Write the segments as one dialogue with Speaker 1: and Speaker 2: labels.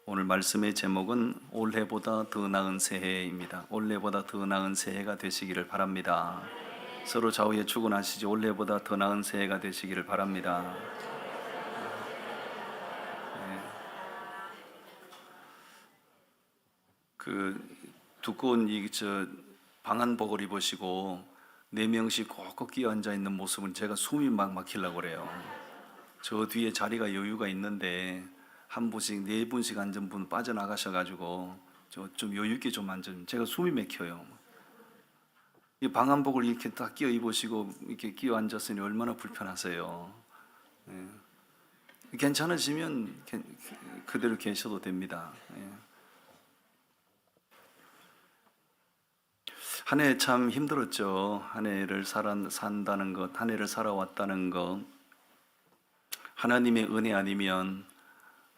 Speaker 1: 오늘 말씀의 제목은 올해보다 더 나은 새해입니다. 올해보다 더 나은 새해가 되시기를 바랍니다. 서로 좌우에 축원하시죠. 올해보다 더 나은 새해가 되시기를 바랍니다. 네. 그 두꺼운 방한복을 입으시고 4명씩 꼭꼭 끼어 앉아 있는 모습은 제가 숨이 막 막히려고 그래요. 저 뒤에 자리가 여유가 있는데 한 분씩 4분씩 앉은 분 빠져나가셔가지고 좀 여유 있게 좀 앉으면 제가 숨이 막혀요. 이 방한복을 이렇게 딱 끼어 입으시고 이렇게 끼어 앉았으니 얼마나 불편하세요. 예. 괜찮으시면 그대로 계셔도 됩니다. 예. 한 해 참 힘들었죠. 한 해를 산다는 것, 한 해를 살아왔다는 것, 하나님의 은혜 아니면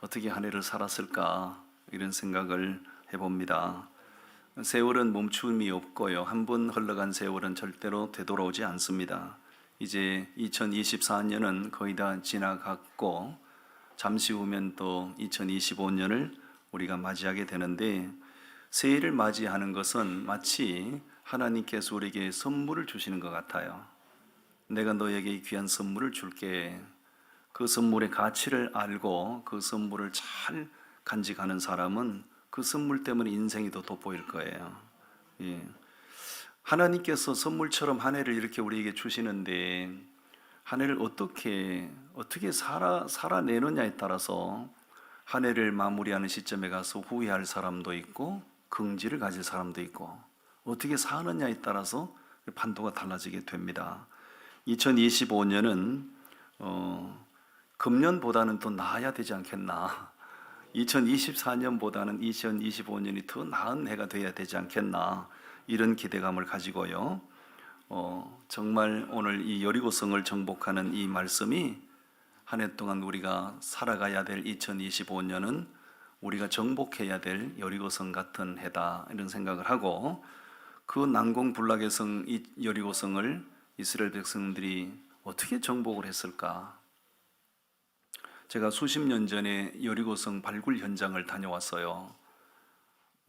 Speaker 1: 어떻게 한 해를 살았을까 이런 생각을 해봅니다. 세월은 멈춤이 없고요. 한 번 흘러간 세월은 절대로 되돌아오지 않습니다. 이제 2024년은 거의 다 지나갔고 잠시 후면 또 2025년을 우리가 맞이하게 되는데, 새해를 맞이하는 것은 마치 하나님께서 우리에게 선물을 주시는 것 같아요. 내가 너에게 귀한 선물을 줄게. 그 선물의 가치를 알고 그 선물을 잘 간직하는 사람은 그 선물 때문에 인생이 더 돋보일 거예요. 예. 하나님께서 선물처럼 한 해를 이렇게 우리에게 주시는데, 한 해를 어떻게 살아내느냐에 따라서 한 해를 마무리하는 시점에 가서 후회할 사람도 있고 긍지를 가질 사람도 있고, 어떻게 사느냐에 따라서 판도가 달라지게 됩니다. 2025년은 금년보다는 더 나아야 되지 않겠나, 2024년보다는 2025년이 더 나은 해가 되어야 되지 않겠나, 이런 기대감을 가지고요. 정말 오늘 이 여리고성을 정복하는 이 말씀이 한 해 동안 우리가 살아가야 될 2025년은 우리가 정복해야 될 여리고성 같은 해다, 이런 생각을 하고, 그 난공불락의 성 이 여리고성을 이스라엘 백성들이 어떻게 정복을 했을까? 제가 수십 년 전에 여리고성 발굴 현장을 다녀왔어요.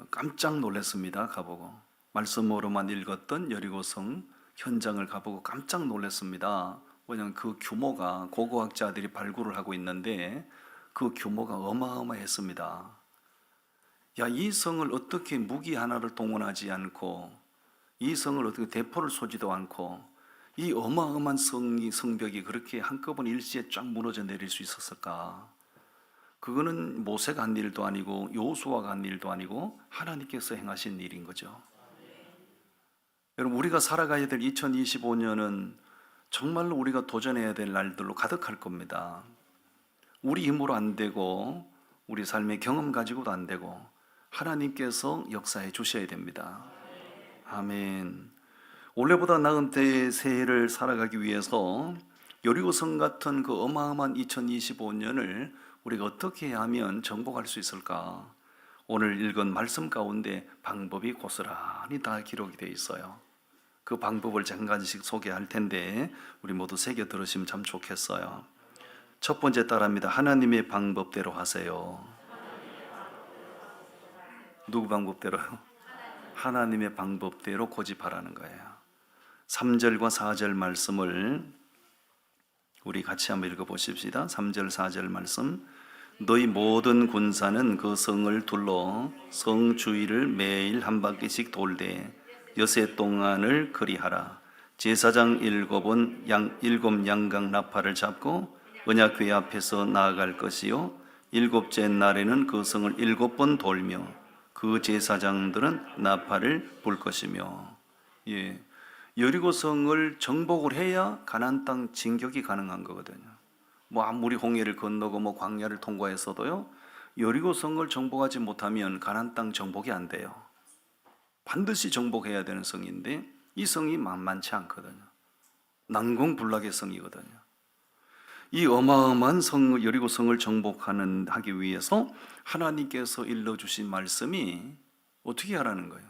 Speaker 1: 깜짝 놀랐습니다. 가보고 말씀으로만 읽었던 여리고성 현장을 가보고 깜짝 놀랐습니다. 왜냐하면 그 규모가, 고고학자들이 발굴을 하고 있는데 그 규모가 어마어마했습니다. 이 성을 어떻게 무기 하나를 동원하지 않고, 이 성을 어떻게 대포를 쏘지도 않고 이 어마어마한 성벽이 그렇게 한꺼번에 일시에 쫙 무너져 내릴 수 있었을까? 그거는 모세가 한 일도 아니고 여호수아가 한 일도 아니고 하나님께서 행하신 일인 거죠. 여러분, 우리가 살아가야 될 2025년은 정말로 우리가 도전해야 될 날들로 가득할 겁니다. 우리 힘으로 안 되고 우리 삶의 경험 가지고도 안 되고 하나님께서 역사해 주셔야 됩니다. 아멘. 올해보다 나은 때의 새해를 살아가기 위해서 여리고성 같은 그 어마어마한 2025년을 우리가 어떻게 하면 정복할 수 있을까? 오늘 읽은 말씀 가운데 방법이 고스란히 다 기록이 되어 있어요. 그 방법을 한 가지씩 소개할 텐데 우리 모두 새겨 들으시면 참 좋겠어요. 첫 번째 따라합니다. 하나님의 방법대로 하세요. 누구 방법대로요? 하나님의 방법대로 고집하라는 거예요. 3절과 4절 말씀을 우리 같이 한번 읽어보십시다. 3절 4절 말씀. 너희 모든 군사는 그 성을 둘러 성 주위를 매일 한 바퀴씩 돌되 여세 동안을 그리하라. 제사장 7은 일곱 양각 나팔을 잡고 언약궤 앞에서 나아갈 것이요, 7째 날에는 그 성을 7번 돌며 그 제사장들은 나팔을 불 것이며. 예. 여리고성을 정복을 해야 가나안 땅 진격이 가능한 거거든요. 아무리 홍해를 건너고 광야를 통과했어도요, 여리고성을 정복하지 못하면 가나안 땅 정복이 안 돼요. 반드시 정복해야 되는 성인데 이 성이 만만치 않거든요. 난공불락의 성이거든요. 이 어마어마한 성 여리고성을 하기 위해서 하나님께서 일러주신 말씀이 어떻게 하라는 거예요?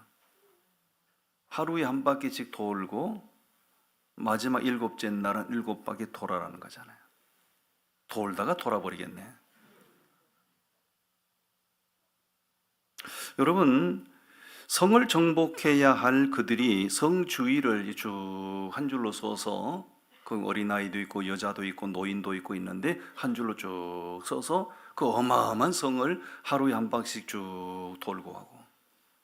Speaker 1: 하루에 한 바퀴씩 돌고 마지막 7째 날은 7바퀴 돌아라는 거잖아요. 돌다가 돌아버리겠네. 여러분, 성을 정복해야 할 그들이 성 주위를 쭉 한 줄로 서서, 그 어린아이도 있고 여자도 있고 노인도 있고 있는데 한 줄로 쭉 서서 그 어마어마한 성을 하루에 한 바퀴씩 쭉 돌고 하고,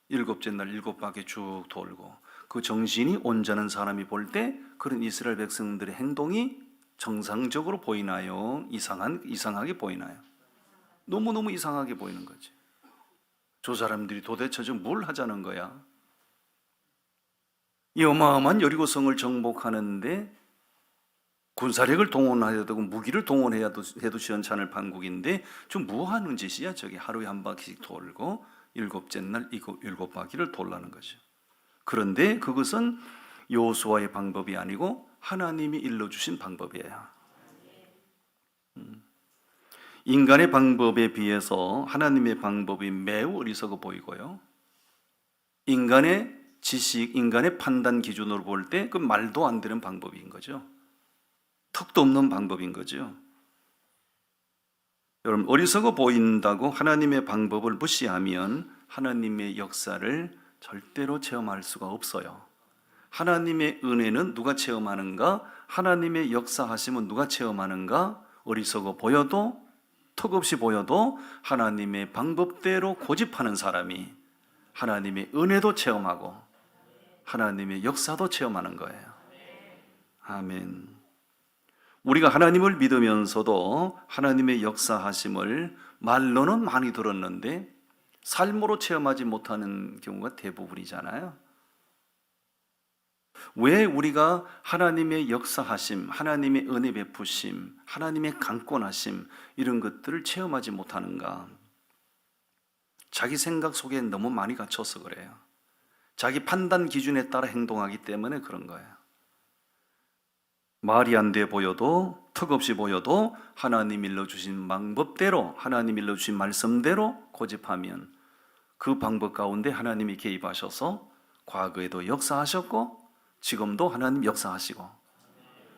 Speaker 1: 일곱째 날 일곱 바퀴 쭉 돌고, 그 정신이 온전한 사람이 볼 때 그런 이스라엘 백성들의 행동이 정상적으로 보이나요? 이상하게 보이나요? 너무너무 이상하게 보이는 거지. 저 사람들이 도대체 뭘 하자는 거야? 이 어마어마한 여리고성을 정복하는데 군사력을 동원해야 되고 무기를 동원해야 해도 시원찮을 판국인데 좀 뭐 하는 짓이야? 저게 하루에 한 바퀴씩 돌고 일곱째 날 일곱 바퀴를 돌라는 거죠. 그런데 그것은 여호수아의 방법이 아니고 하나님이 일러주신 방법이에요. 인간의 방법에 비해서 하나님의 방법이 매우 어리석어 보이고요, 인간의 지식, 인간의 판단 기준으로 볼 때 그 말도 안 되는 방법인 거죠. 턱도 없는 방법인 거죠. 여러분, 어리석어 보인다고 하나님의 방법을 무시하면 하나님의 역사를 절대로 체험할 수가 없어요. 하나님의 은혜는 누가 체험하는가? 하나님의 역사하심은 누가 체험하는가? 어리석어 보여도, 턱없이 보여도 하나님의 방법대로 고집하는 사람이 하나님의 은혜도 체험하고 하나님의 역사도 체험하는 거예요. 아멘. 우리가 하나님을 믿으면서도 하나님의 역사하심을 말로는 많이 들었는데 삶으로 체험하지 못하는 경우가 대부분이잖아요. 왜 우리가 하나님의 역사하심, 하나님의 은혜 베푸심, 하나님의 강권하심 이런 것들을 체험하지 못하는가? 자기 생각 속에 너무 많이 갇혀서 그래요. 자기 판단 기준에 따라 행동하기 때문에 그런 거예요. 말이 안 돼 보여도, 턱없이 보여도 하나님 일러주신 방법대로, 하나님 일러주신 말씀대로 고집하면 그 방법 가운데 하나님이 개입하셔서 과거에도 역사하셨고 지금도 하나님 역사하시고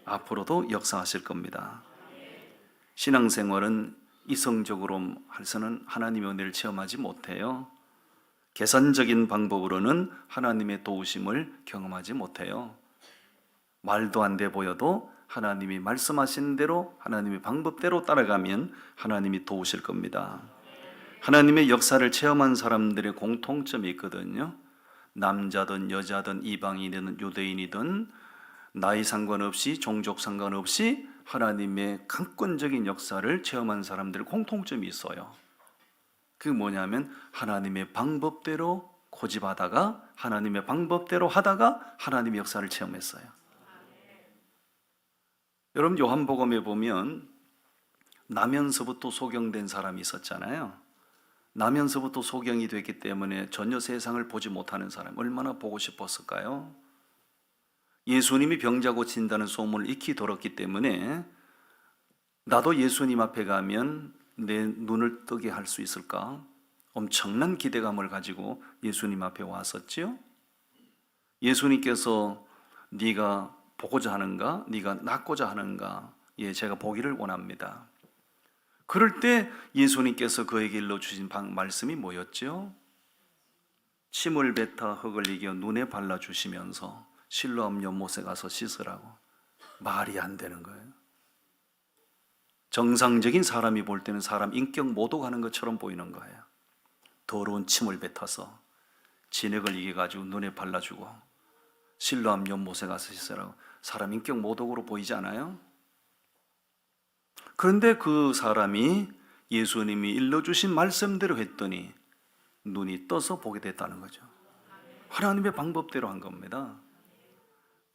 Speaker 1: 앞으로도 역사하실 겁니다. 신앙생활은 이성적으로 해서는 하나님의 은혜를 체험하지 못해요. 계산적인 방법으로는 하나님의 도우심을 경험하지 못해요. 말도 안 돼 보여도 하나님이 말씀하신 대로, 하나님의 방법대로 따라가면 하나님이 도우실 겁니다. 하나님의 역사를 체험한 사람들의 공통점이 있거든요. 남자든 여자든 이방인이든 유대인이든 나이 상관없이, 종족 상관없이 하나님의 강권적인 역사를 체험한 사람들의 공통점이 있어요. 그게 뭐냐면 하나님의 방법대로 고집하다가, 하나님의 방법대로 하다가 하나님의 역사를 체험했어요. 여러분, 요한복음에 보면 나면서부터 소경된 사람이 있었잖아요. 나면서부터 소경이 됐기 때문에 전혀 세상을 보지 못하는 사람, 얼마나 보고 싶었을까요? 예수님이 병자 고친다는 소문을 익히 들었기 때문에 나도 예수님 앞에 가면 내 눈을 뜨게 할 수 있을까? 엄청난 기대감을 가지고 예수님 앞에 왔었지요. 예수님께서 네가 보고자 하는가? 네가 낫고자 하는가? 예, 제가 보기를 원합니다. 그럴 때 예수님께서 그에게 일러주신 말씀이 뭐였죠? 침을 뱉어 흙을 이겨 눈에 발라주시면서 실로암 연못에 가서 씻으라고. 말이 안 되는 거예요. 정상적인 사람이 볼 때는 사람 인격 모독하는 것처럼 보이는 거예요. 더러운 침을 뱉어서 진액을 이겨가지고 눈에 발라주고 실로암 연못에 가서 씻으라고. 사람 인격 모독으로 보이지 않아요? 그런데 그 사람이 예수님이 일러주신 말씀대로 했더니 눈이 떠서 보게 됐다는 거죠. 하나님의 방법대로 한 겁니다.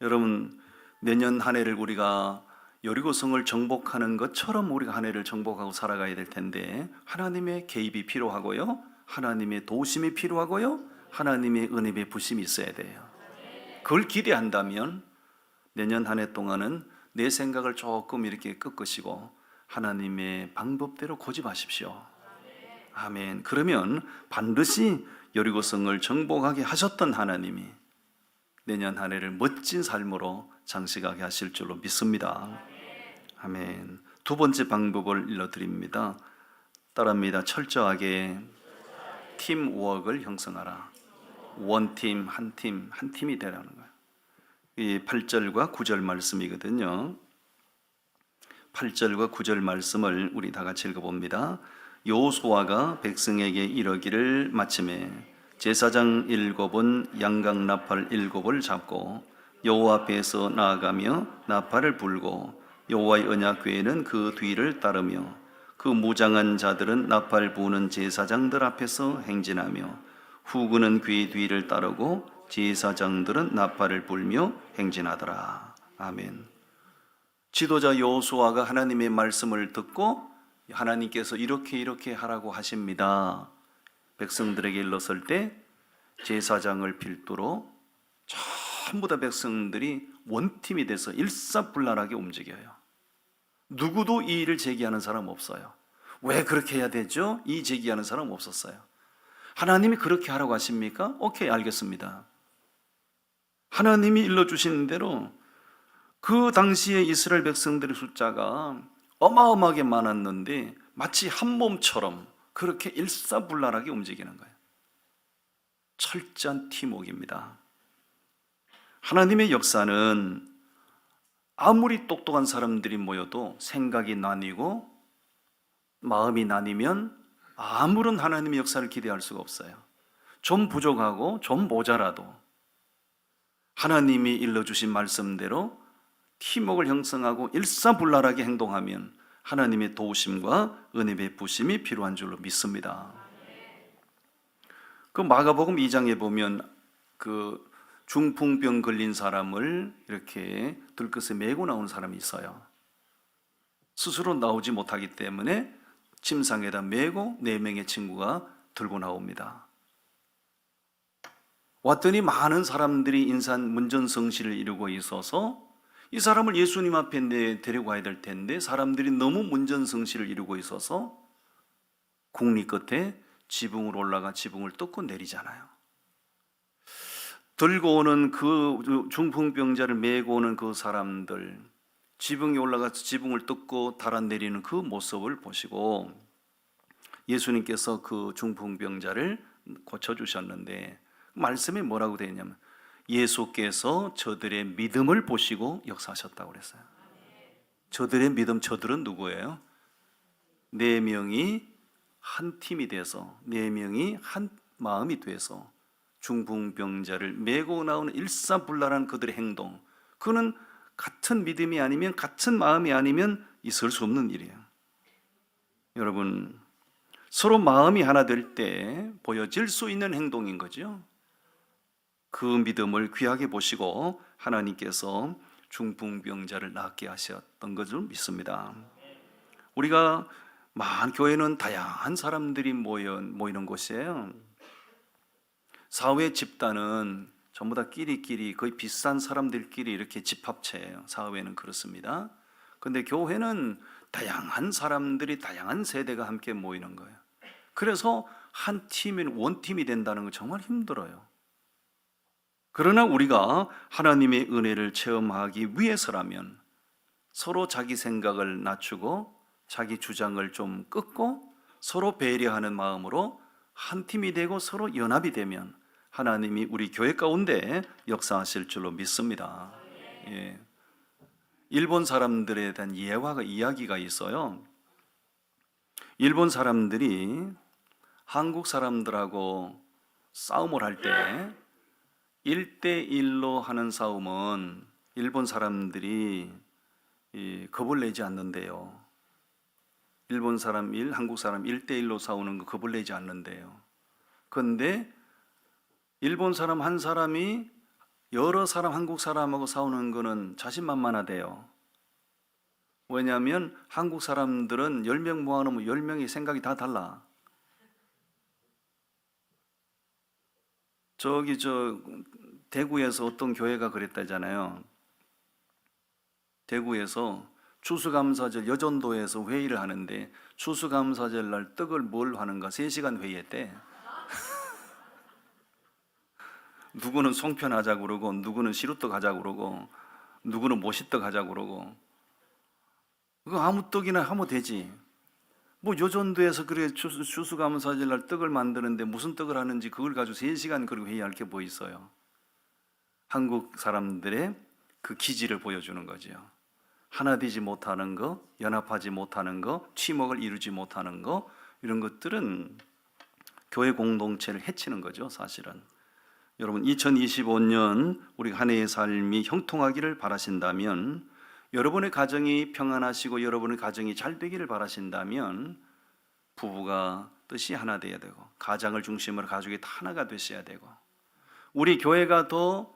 Speaker 1: 여러분, 내년 한 해를 우리가 여리고성을 정복하는 것처럼 우리가 한 해를 정복하고 살아가야 될 텐데 하나님의 개입이 필요하고요, 하나님의 도우심이 필요하고요, 하나님의 은혜 베푸심이 있어야 돼요. 그걸 기대한다면 내년 한 해 동안은 내 생각을 조금 이렇게 꺾으시고 하나님의 방법대로 고집하십시오. 아멘. 그러면 반드시 여리고성을 정복하게 하셨던 하나님이 내년 한 해를 멋진 삶으로 장식하게 하실 줄로 믿습니다. 아멘. 두 번째 방법을 일러드립니다. 따라합니다. 철저하게 팀워크를 형성하라. 원팀, 한 팀이 되라는 거예요. 이 8절과 9절 말씀이거든요. 8절과 9절 말씀을 우리 다 같이 읽어봅니다. 여호수아가 백성에게 이르기를 마침에 제사장 7은 양각 나팔 7을 잡고 여호와 앞에서 나아가며 나팔을 불고 여호와의 언약궤에는 그 뒤를 따르며 그 무장한 자들은 나팔 부는 제사장들 앞에서 행진하며 후군은 궤 뒤를 따르고 제사장들은 나팔을 불며 행진하더라. 아멘. 지도자 여호수아가 하나님의 말씀을 듣고 하나님께서 이렇게 하라고 하십니다. 백성들에게 일렀을 때 제사장을 필두로 전부 다 백성들이 원팀이 돼서 일사불란하게 움직여요. 누구도 이 일을 제기하는 사람 없어요. 왜 그렇게 해야 되죠? 이 제기하는 사람 없었어요. 하나님이 그렇게 하라고 하십니까? 오케이, 알겠습니다. 하나님이 일러주시는 대로 그 당시에 이스라엘 백성들의 숫자가 어마어마하게 많았는데 마치 한 몸처럼 그렇게 일사불란하게 움직이는 거예요. 철저한 팀워크입니다. 하나님의 역사는 아무리 똑똑한 사람들이 모여도 생각이 나뉘고 마음이 나뉘면 아무런 하나님의 역사를 기대할 수가 없어요. 좀 부족하고 좀 모자라도 하나님이 일러주신 말씀대로 팀워크를 형성하고 일사불란하게 행동하면 하나님의 도우심과 은혜 베푸심이 필요한 줄로 믿습니다. 그 마가복음 2장에 보면 그 중풍병 걸린 사람을 이렇게 들것에 메고 나오는 사람이 있어요. 스스로 나오지 못하기 때문에 침상에다 메고 4명의 친구가 들고 나옵니다. 왔더니 많은 사람들이 인산 문전성시를 이루고 있어서 이 사람을 예수님 앞에 데려가야 될 텐데 사람들이 너무 문전성시를 이루고 있어서 국리 끝에 지붕으로 올라가 지붕을 뜯고 내리잖아요. 들고 오는 그 중풍병자를 메고 오는 그 사람들, 지붕에 올라가서 지붕을 뜯고 달아내리는 그 모습을 보시고 예수님께서 그 중풍병자를 고쳐주셨는데 말씀에 뭐라고 되어 있냐면 예수께서 저들의 믿음을 보시고 역사하셨다고 그랬어요. 저들의 믿음, 저들은 누구예요? 4명이 한 팀이 돼서 4명이 한 마음이 돼서 중풍병자를 메고 나오는 일사불란한 그들의 행동, 그는 같은 믿음이 아니면 같은 마음이 아니면 있을 수 없는 일이에요. 여러분, 서로 마음이 하나 될 때 보여질 수 있는 행동인 거죠. 그 믿음을 귀하게 보시고 하나님께서 중풍병자를 낫게 하셨던 것을 믿습니다. 우리가 교회는 다양한 사람들이 모이는 곳이에요. 사회 집단은 전부 다 끼리끼리 거의 비슷한 사람들끼리 이렇게 집합체예요. 사회는 그렇습니다. 그런데 교회는 다양한 사람들이 다양한 세대가 함께 모이는 거예요. 그래서 한 팀이 원팀이 된다는 건 정말 힘들어요. 그러나 우리가 하나님의 은혜를 체험하기 위해서라면 서로 자기 생각을 낮추고 자기 주장을 좀 끊고 서로 배려하는 마음으로 한 팀이 되고 서로 연합이 되면 하나님이 우리 교회 가운데 역사하실 줄로 믿습니다. 예. 일본 사람들에 대한 이야기가 있어요. 일본 사람들이 한국 사람들하고 싸움을 할 때 1대1로 하는 싸움은 일본 사람들이 겁을 내지 않는데요. 일본 사람 1, 한국 사람 1대1로 싸우는 거 겁을 내지 않는데요. 그런데 일본 사람 한 사람이 여러 사람 한국 사람하고 싸우는 거는 자신만만하대요. 왜냐하면 한국 사람들은 10명 모아놓으면 10명이 생각이 다 달라. 대구에서 어떤 교회가 그랬다잖아요. 대구에서 추수감사절 여전도에서 회의를 하는데 추수감사절 날 떡을 뭘 하는가 3시간 회의했대. 누구는 송편하자고 그러고 누구는 시루떡 하자고 그러고 누구는 모시떡 하자고 그러고 그거 아무 떡이나 하면 되지. 뭐 요전도에서 그렇게 추수감사절 날 떡을 만드는데 무슨 떡을 하는지 그걸 가지고 3시간 그리고 회의할 게 뭐 있어요. 한국 사람들의 그 기질을 보여주는 거죠. 하나 되지 못하는 거, 연합하지 못하는 거, 팀워크를 이루지 못하는 거, 이런 것들은 교회 공동체를 해치는 거죠, 사실은. 여러분, 2025년 우리 한 해의 삶이 형통하기를 바라신다면, 여러분의 가정이 평안하시고 여러분의 가정이 잘 되기를 바라신다면 부부가 뜻이 하나 되어야 되고, 가장을 중심으로 가족이 다 하나가 되셔야 되고, 우리 교회가 더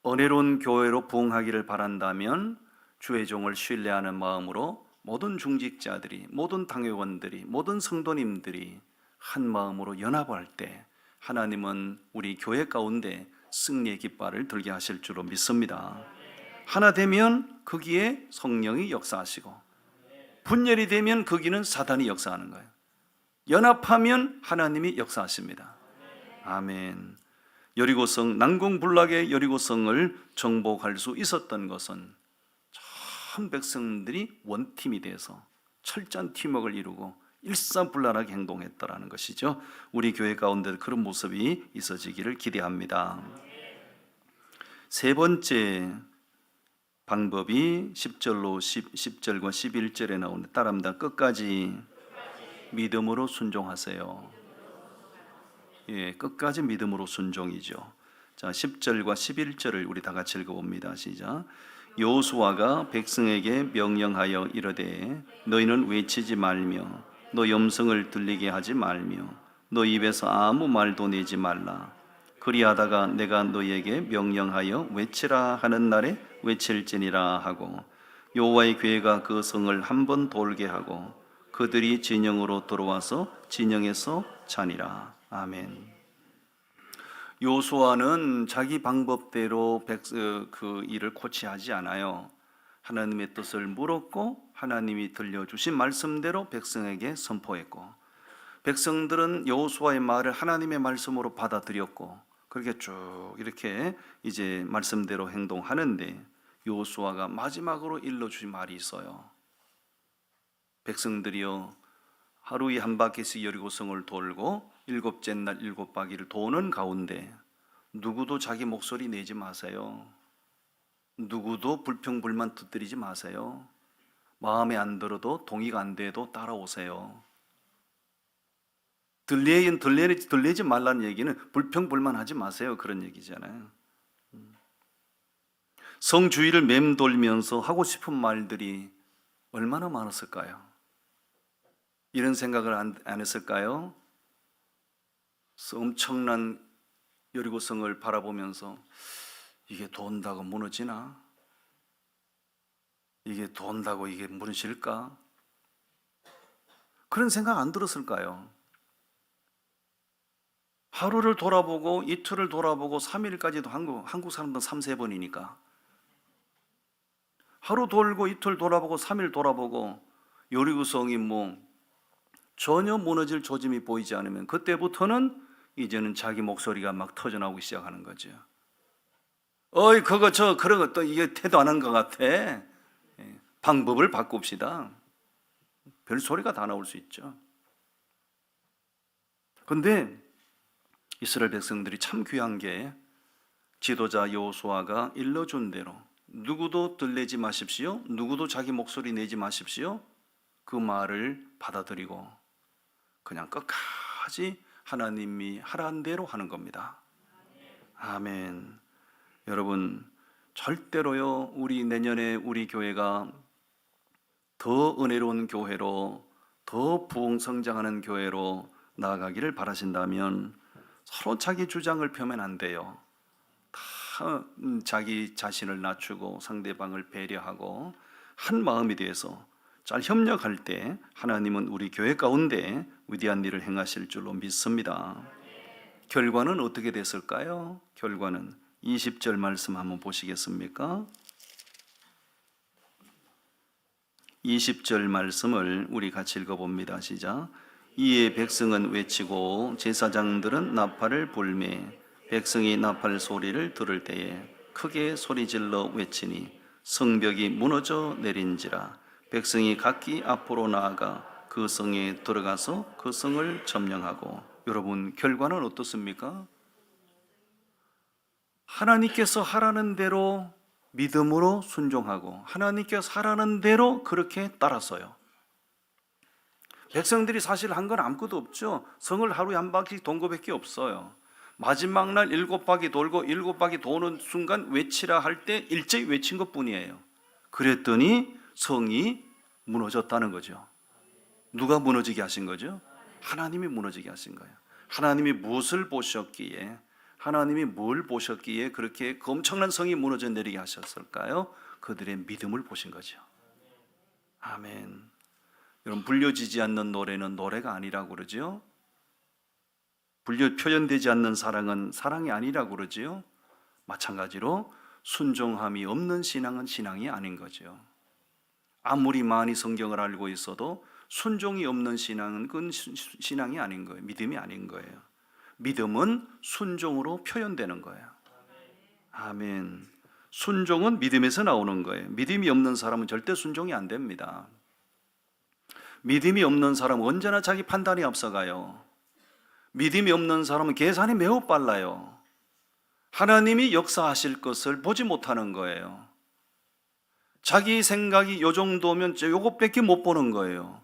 Speaker 1: 은혜로운 교회로 부흥하기를 바란다면 주의 종을 신뢰하는 마음으로 모든 중직자들이, 모든 당회원들이, 모든 성도님들이 한 마음으로 연합할 때 하나님은 우리 교회 가운데 승리의 깃발을 들게 하실 줄로 믿습니다. 하나 되면 거기에 성령이 역사하시고, 분열이 되면 거기는 사단이 역사하는 거예요. 연합하면 하나님이 역사하십니다. 아멘. 여리고성, 난공불락의 여리고성을 정복할 수 있었던 것은 전 백성들이 원팀이 돼서 철저한 팀워크를 이루고 일사불란하게 행동했다라는 것이죠. 우리 교회 가운데 그런 모습이 있어지기를 기대합니다. 세 번째 방법이 10절과 11절에 나오는데, 따라합니다. 끝까지 믿음으로 순종하세요. 예, 끝까지 믿음으로 순종이죠. 자, 10절과 11절을 우리 다 같이 읽어봅니다. 시작. 여호수아가 백성에게 명령하여 이르되 너희는 외치지 말며 너 염성을 들리게 하지 말며 너 입에서 아무 말도 내지 말라. 그리하다가 내가 너희에게 명령하여 외치라 하는 날에 외칠지니라 하고, 여호와의 괴가 그 성을 한 번 돌게 하고 그들이 진영으로 들어와서 진영에서 자니라. 아멘. 여호수아는 자기 방법대로 그 일을 코치하지 않아요. 하나님의 뜻을 물었고 하나님이 들려주신 말씀대로 백성에게 선포했고, 백성들은 여호수아의 말을 하나님의 말씀으로 받아들였고, 그렇게 쭉 이렇게 이제 말씀대로 행동하는데, 여호수아가 마지막으로 일러주신 말이 있어요. 백성들이여, 하루에 한 바퀴씩 여리고성을 돌고 7째 날 7바퀴를 도는 가운데 누구도 자기 목소리 내지 마세요. 누구도 불평불만 터뜨리지 마세요. 마음에 안 들어도 동의가 안 돼도 따라오세요. 들리지 말라는 얘기는 불평불만하지 마세요, 그런 얘기잖아요. 성주의를 맴돌면서 하고 싶은 말들이 얼마나 많았을까요? 이런 생각을 안 했을까요? 엄청난 여리고성을 바라보면서 이게 돈다고 무너지나? 이게 돈다고 이게 무너질까? 그런 생각 안 들었을까요? 하루를 돌아보고 이틀을 돌아보고 3일까지도 한국 사람들은 3-4번이니까 하루 돌고 이틀 돌아보고 3일 돌아보고 여리고성이 뭐 전혀 무너질 조짐이 보이지 않으면 그때부터는 이제는 자기 목소리가 막 터져나오기 시작하는 거죠. 어이 그거 저 그런 것도 이게 태도 안 한 것 같아. 방법을 바꿉시다. 별 소리가 다 나올 수 있죠. 그런데 이스라엘 백성들이 참 귀한 게, 지도자 여호수아가 일러준 대로 누구도 들리지 마십시오, 누구도 자기 목소리 내지 마십시오, 그 말을 받아들이고 그냥 끝까지 하나님이 하라는 대로 하는 겁니다. 아멘. 여러분, 절대로요, 우리 내년에 우리 교회가 더 은혜로운 교회로, 더 부흥 성장하는 교회로 나아가기를 바라신다면 서로 자기 주장을 펴면 안 돼요. 다 자기 자신을 낮추고 상대방을 배려하고 한 마음이 되어서 잘 협력할 때 하나님은 우리 교회 가운데 위대한 일을 행하실 줄로 믿습니다. 결과는 어떻게 됐을까요? 결과는 20절 말씀 한번 보시겠습니까? 20절 말씀을 우리 같이 읽어봅니다. 시작. 이에 백성은 외치고 제사장들은 나팔을 불매 백성이 나팔 소리를 들을 때에 크게 소리질러 외치니 성벽이 무너져 내린지라. 백성이 각기 앞으로 나아가 그 성에 들어가서 그 성을 점령하고, 여러분 결과는 어떻습니까? 하나님께서 하라는 대로 믿음으로 순종하고 하나님께서 하라는 대로 그렇게 따랐어요. 백성들이 사실 한 건 아무것도 없죠. 성을 하루에 한 바퀴 돈 거밖에 없어요. 마지막 날 7바퀴 돌고 7바퀴 도는 순간 외치라 할 때 일제히 외친 것뿐이에요. 그랬더니 성이 무너졌다는 거죠. 누가 무너지게 하신 거죠? 하나님이 무너지게 하신 거예요. 하나님이 무엇을 보셨기에, 하나님이 뭘 보셨기에 그렇게 엄청난 성이 무너져 내리게 하셨을까요? 그들의 믿음을 보신 거죠. 아멘. 여러분, 불려지지 않는 노래는 노래가 아니라고 그러죠. 표현되지 않는 사랑은 사랑이 아니라고 그러지요. 마찬가지로 순종함이 없는 신앙은 신앙이 아닌 거죠. 아무리 많이 성경을 알고 있어도 순종이 없는 신앙은 그건 신앙이 아닌 거예요. 믿음이 아닌 거예요. 믿음은 순종으로 표현되는 거예요. 아멘. 순종은 믿음에서 나오는 거예요. 믿음이 없는 사람은 절대 순종이 안 됩니다. 믿음이 없는 사람은 언제나 자기 판단이 앞서가요. 믿음이 없는 사람은 계산이 매우 빨라요. 하나님이 역사하실 것을 보지 못하는 거예요. 자기 생각이 요 정도면 요것밖에 못 보는 거예요.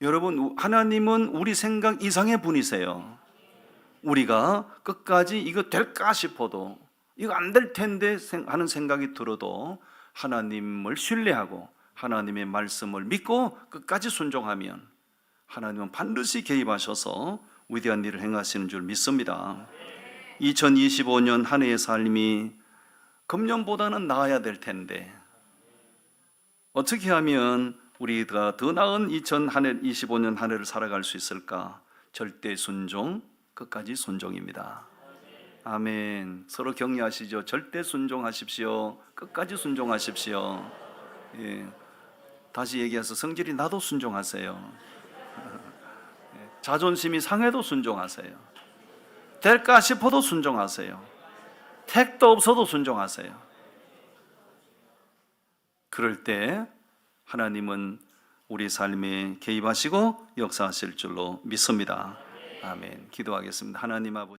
Speaker 1: 여러분, 하나님은 우리 생각 이상의 분이세요. 우리가 끝까지 이거 될까 싶어도, 이거 안 될 텐데 하는 생각이 들어도 하나님을 신뢰하고 하나님의 말씀을 믿고 끝까지 순종하면 하나님은 반드시 개입하셔서 위대한 일을 행하시는 줄 믿습니다. 2025년 한 해의 삶이 금년보다는 나아야 될 텐데 어떻게 하면 우리가 더 나은 2025년 한 해를 살아갈 수 있을까? 절대 순종, 끝까지 순종입니다. 아멘. 서로 격려하시죠. 절대 순종하십시오. 끝까지 순종하십시오. 예. 다시 얘기해서 성질이 나도 순종하세요. 자존심이 상해도 순종하세요. 될까 싶어도 순종하세요. 택도 없어도 순종하세요. 그럴 때 하나님은 우리 삶에 개입하시고 역사하실 줄로 믿습니다. 아멘. 기도하겠습니다. 하나님 아버지,